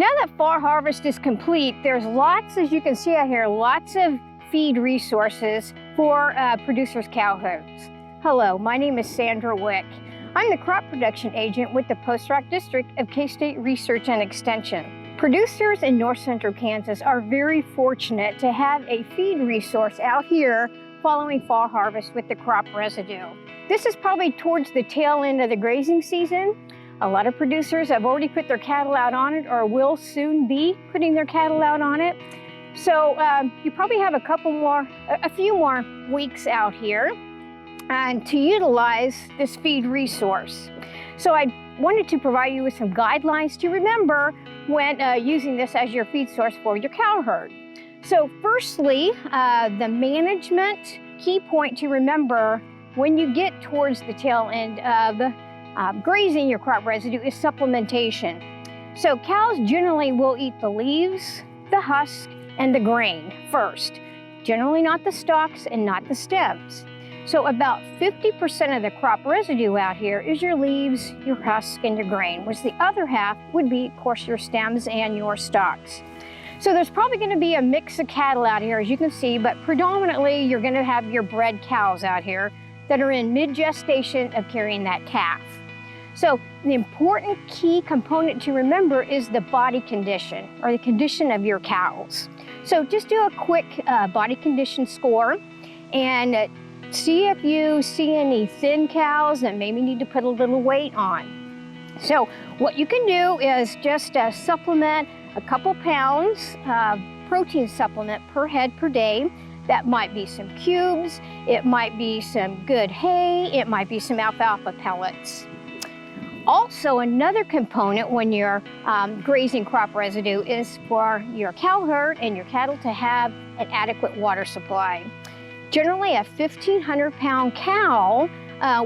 Now that fall harvest is complete, there's lots, as you can see out here, lots of feed resources for producers' cow herds. Hello, my name is Sandra Wick. I'm the crop production agent with the Post Rock District of K-State Research and Extension. Producers in north central Kansas are very fortunate to have a feed resource out here following fall harvest with the crop residue. This is probably towards the tail end of the grazing season. A lot of producers have already put their cattle out on it or will soon be putting their cattle out on it. So you probably have a few more weeks out here and to utilize this feed resource. So I wanted to provide you with some guidelines to remember when using this as your feed source for your cow herd. So firstly, the management key point to remember when you get towards the tail end of grazing your crop residue is supplementation. So cows generally will eat the leaves, the husk, and the grain first. Generally not the stalks and not the stems. So about 50% of the crop residue out here is your leaves, your husk, and your grain, which the other half would be, of course, your stems and your stalks. So there's probably going to be a mix of cattle out here, as you can see, but predominantly you're going to have your bred cows out here that are in mid-gestation of carrying that calf. So the important key component to remember is the body condition, or the condition of your cows. So just do a quick body condition score and see if you see any thin cows that maybe need to put a little weight on. So what you can do is just supplement a couple pounds protein supplement per head per day. That might be some cubes, it might be some good hay, it might be some alfalfa pellets. Also, another component when you're grazing crop residue is for your cow herd and your cattle to have an adequate water supply. Generally, a 1,500-pound cow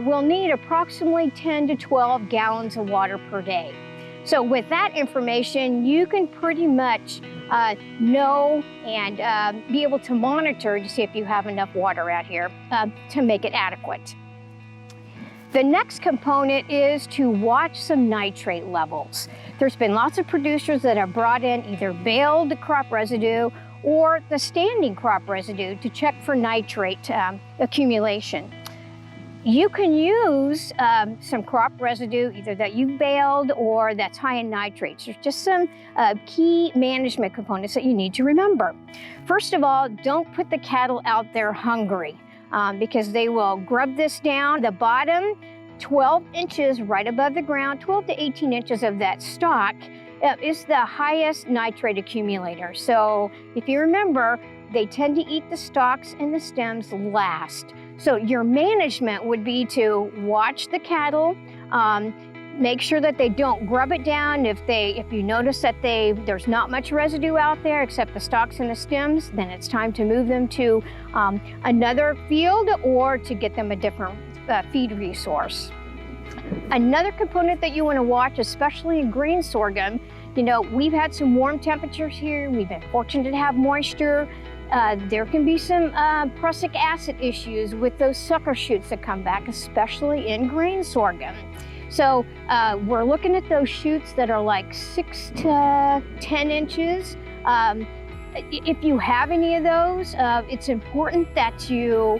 will need approximately 10 to 12 gallons of water per day. So with that information, you can pretty much know and be able to monitor to see if you have enough water out here to make it adequate. The next component is to watch some nitrate levels. There's been lots of producers that have brought in either baled crop residue or the standing crop residue to check for nitrate accumulation. You can use some crop residue either that you've baled or that's high in nitrates. There's just some key management components that you need to remember. First of all, don't put the cattle out there hungry. Because they will grub this down. The bottom 12 inches right above the ground, 12 to 18 inches of that stalk is the highest nitrate accumulator. So if you remember, they tend to eat the stalks and the stems last. So your management would be to watch the cattle, make sure that they don't grub it down. If you notice that there's not much residue out there except the stalks and the stems, then it's time to move them to another field or to get them a different feed resource. Another component that you want to watch, especially in grain sorghum, we've had some warm temperatures here. We've been fortunate to have moisture. There can be some prussic acid issues with those sucker shoots that come back, especially in grain sorghum. So we're looking at those shoots that are like 6 to 10 inches. If you have any of those, it's important that you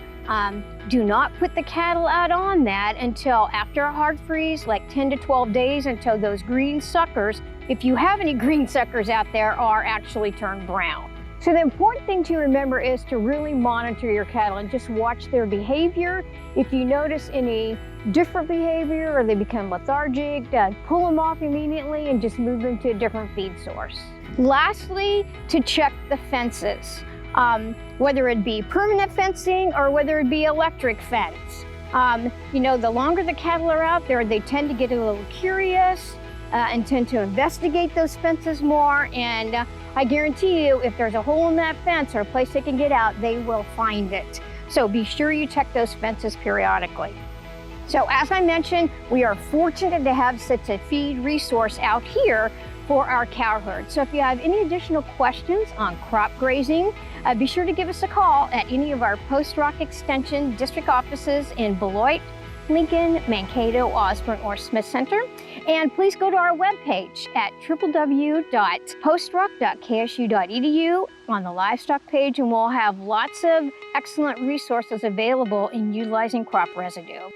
do not put the cattle out on that until after a hard freeze, like 10 to 12 days, until those green suckers, if you have any green suckers out there, are actually turned brown. So the important thing to remember is to really monitor your cattle and just watch their behavior. If you notice any different behavior or they become lethargic, pull them off immediately and just move them to a different feed source. Lastly, to check the fences, whether it be permanent fencing or whether it be electric fence. The longer the cattle are out there, they tend to get a little curious and tend to investigate those fences more. And I guarantee you, if there's a hole in that fence or a place they can get out, they will find it. So be sure you check those fences periodically. So as I mentioned, we are fortunate to have such a feed resource out here for our cow herd. So if you have any additional questions on crop grazing, be sure to give us a call at any of our Post Rock Extension district offices in Beloit, Lincoln, Mankato, Osborne, or Smith Center. And please go to our webpage at www.postrock.ksu.edu on the livestock page, and we'll have lots of excellent resources available in utilizing crop residue.